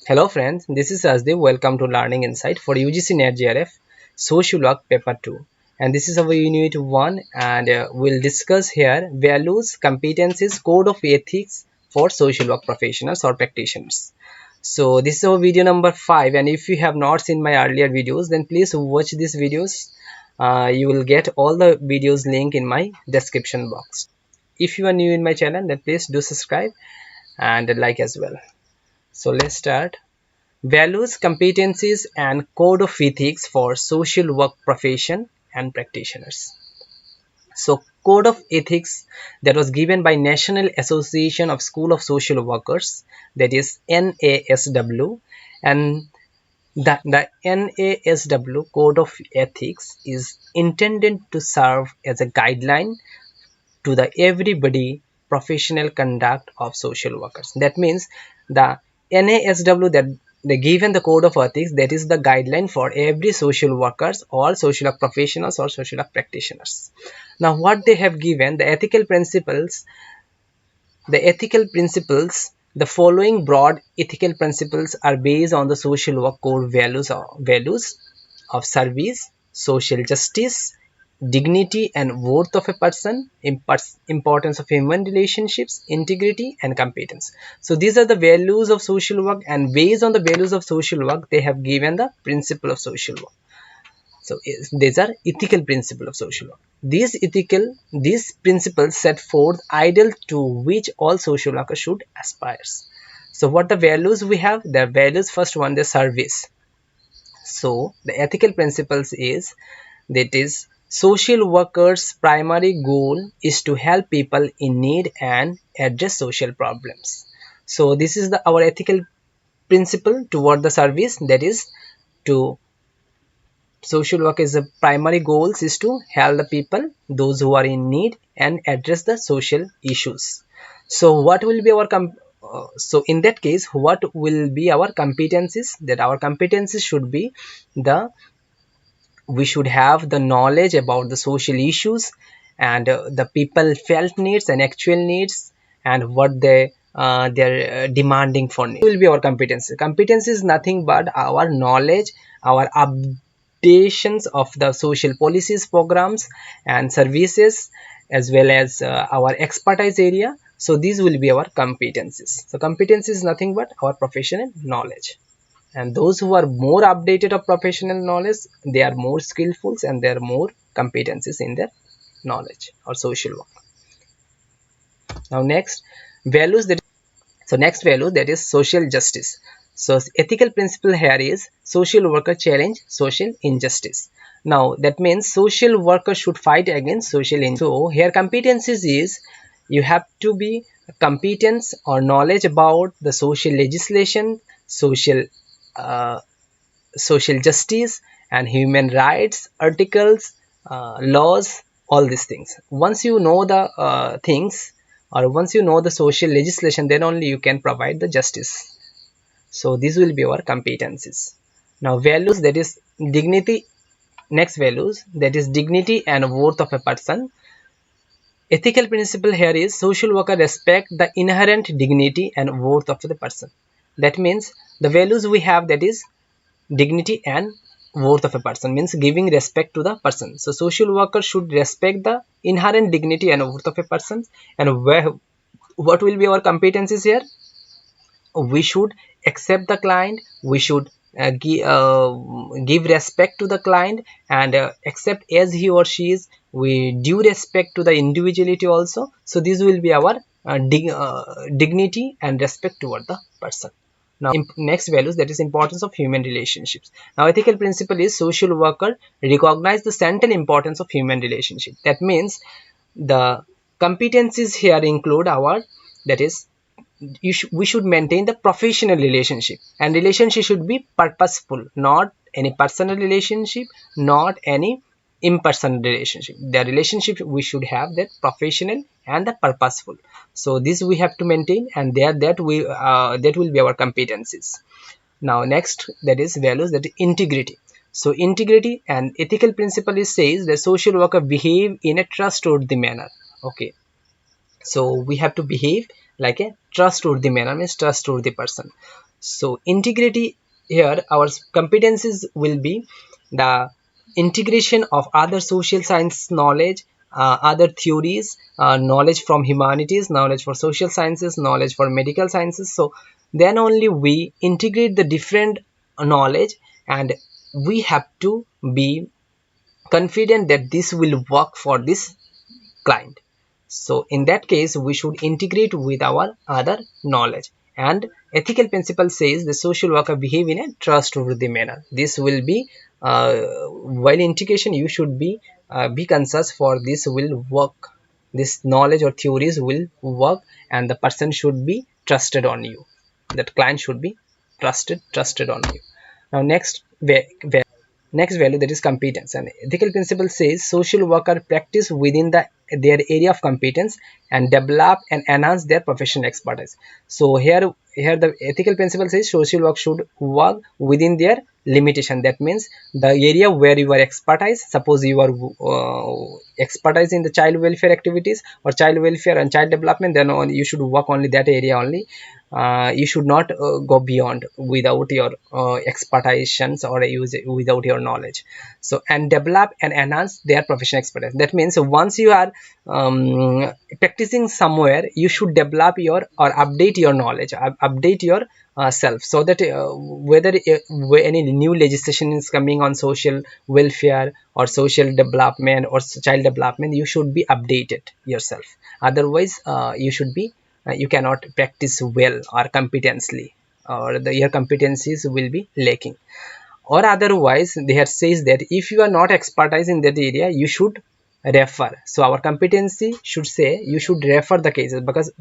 Hello friends, this is Rajdeep. Welcome to Learning Insight for UGC-NET-JRF Social Work Paper 2. And this is our Unit 1 and we'll discuss here values, competencies, code of ethics for social work professionals or practitioners. So this is our video number 5, and if you have not seen my earlier videos, then please watch these videos. You will get all the videos link in my description box. If you are new in my channel, then please do subscribe and like as well. So let's start. Values, competencies, and code of ethics for social work profession and practitioners. So, code of ethics that was given by National Association of School of Social Workers, that is NASW, and the NASW code of ethics is intended to serve as a guideline to the everybody professional conduct of social workers. That means the NASW that they given the code of ethics, that is the guideline for every social workers or social work professionals or social work practitioners. Now what they have given, the ethical principles, the following broad ethical principles are based on the social work core values of service, social justice, dignity and worth of a person, importance of human relationships, integrity and competence. So these are the values of social work, and based on the values of social work they have given the principle of social work. So these are ethical principles of social work. These principles set forth ideal to which all social workers should aspire. So what the values we have? The values, first one, the service. So the ethical principles is, that is, social workers' primary goal is to help people in need and address social problems. So this is our ethical principle toward the service, that is, to social work is the primary goals is to help the people, those who are in need, and address the social issues. So what will be our so in that case, what will be our competencies? That our competencies should be we should have the knowledge about the social issues and the people felt needs and actual needs, and what they're demanding for needs. It will be our competency. Competence is nothing but our knowledge, our updations of the social policies, programs and services, as well as our expertise area. So these will be our competencies. So competence is nothing but our professional knowledge, and those who are more updated of professional knowledge, they are more skillful and they are more competencies in their knowledge or social work. Now next values, that next value, that is social justice. So ethical principle here is social worker challenge social injustice. Now that means social workers should fight against social injustice. So here competencies is, you have to be competence or knowledge about the social legislation, uh, social justice and human rights articles, laws, all these things. Once you know the things, or once you know the social legislation, then only you can provide the justice. So these will be our competencies. Now values, that is dignity. Next values, that is dignity and worth of a person. Ethical principle here is social worker respect the inherent dignity and worth of the person. That means the values we have, that is dignity and worth of a person, means giving respect to the person. So social worker should respect the inherent dignity and worth of a person. And what will be our competencies here? We should accept the client, we should give respect to the client, and accept as he or she is. We due respect to the individuality also. So this will be our dignity and respect toward the person. Now next values, that is importance of human relationships. Now ethical principle is social worker recognize the central importance of human relationship. That means the competencies here include our, that is, we should maintain the professional relationship, and relationship should be purposeful, not any personal relationship, not any impersonal relationship. The relationship we should have that professional and the purposeful. So this we have to maintain, and that will be our competencies. Now next, that is values, that is integrity. So integrity and ethical principle is says that social worker behave in a trustworthy manner. Okay, so we have to behave like a trustworthy manner, means trustworthy person. So integrity, here our competencies will be the integration of other social science knowledge, other theories, knowledge from humanities, knowledge for social sciences, knowledge for medical sciences. So then only we integrate the different knowledge, and we have to be confident that this will work for this client. So in that case, we should integrate with our other knowledge. And ethical principle says the social worker behave in a trustworthy manner. This will be while integration, you should be conscious for this will work. This knowledge or theories will work, and the person should be trusted on you. That client should be trusted on you. Now next value, that is competence. And ethical principle says social worker practice within their area of competence and develop and enhance their professional expertise. So here the ethical principle says social work should work within their limitation. That means the area where you are expertise, suppose you are expertise in the child welfare activities or child welfare and child development, then you should work only that area only. You should not go beyond without your expertise or without your knowledge. So and develop and enhance their professional expertise. That means once you are practicing somewhere, you should develop your or update your knowledge, update your self, so that whether any new legislation is coming on social welfare or social development or child development, you should be updated yourself. Otherwise you cannot practice well or competently, or your competencies will be lacking. Or otherwise there says that if you are not expertise in that area, you should refer. So our competency should say you should refer the cases, because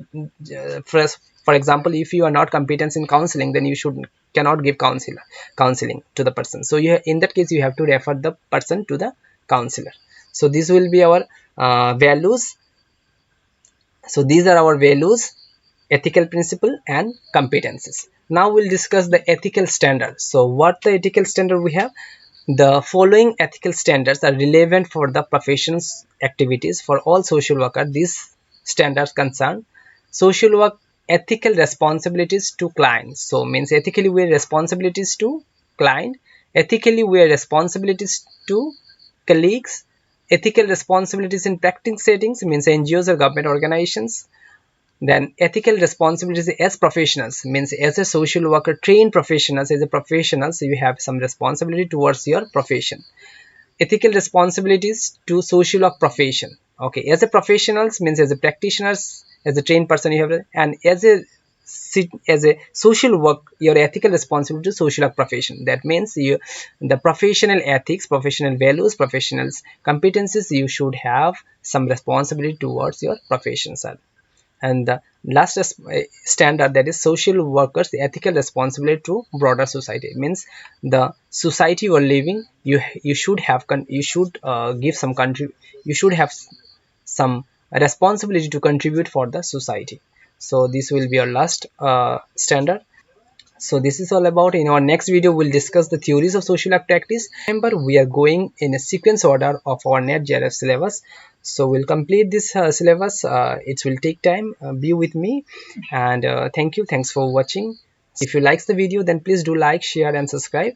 for example, if you are not competent in counseling, then you should cannot give counseling to the person. So you, in that case, you have to refer the person to the counselor. So this will be our values. So these are our values, ethical principle and competencies. Now we'll discuss the ethical standard. So what the ethical standard we have? The following ethical standards are relevant for the profession's activities for all social workers. These standards concern social work ethical responsibilities to clients. So means ethically we are responsibilities to client, ethically we are responsibilities to colleagues, ethical responsibilities in practice settings means NGOs or government organizations. Then ethical responsibilities as professionals means as a social worker trained professionals, as a professional, so you have some responsibility towards your profession. Ethical responsibilities to social work profession. Okay, as a professionals means as a practitioners, as a trained person you have, and as a social work, your ethical responsibility to social work profession. That means you, the professional ethics, professional values, professionals competencies, you should have some responsibility towards your profession, sir. And the last standard, that is social workers ethical responsibility to broader society, means the society you are living, you should have you should give some country, you should have some responsibility to contribute for the society. So this will be our last standard. So this is all about. In our next video we'll discuss the theories of social work practice. Remember, we are going in a sequence order of our NET-JRF syllabus. So we'll complete this syllabus. It will take time. Be with me, and thanks for watching. If you like the video, then please do like, share and subscribe.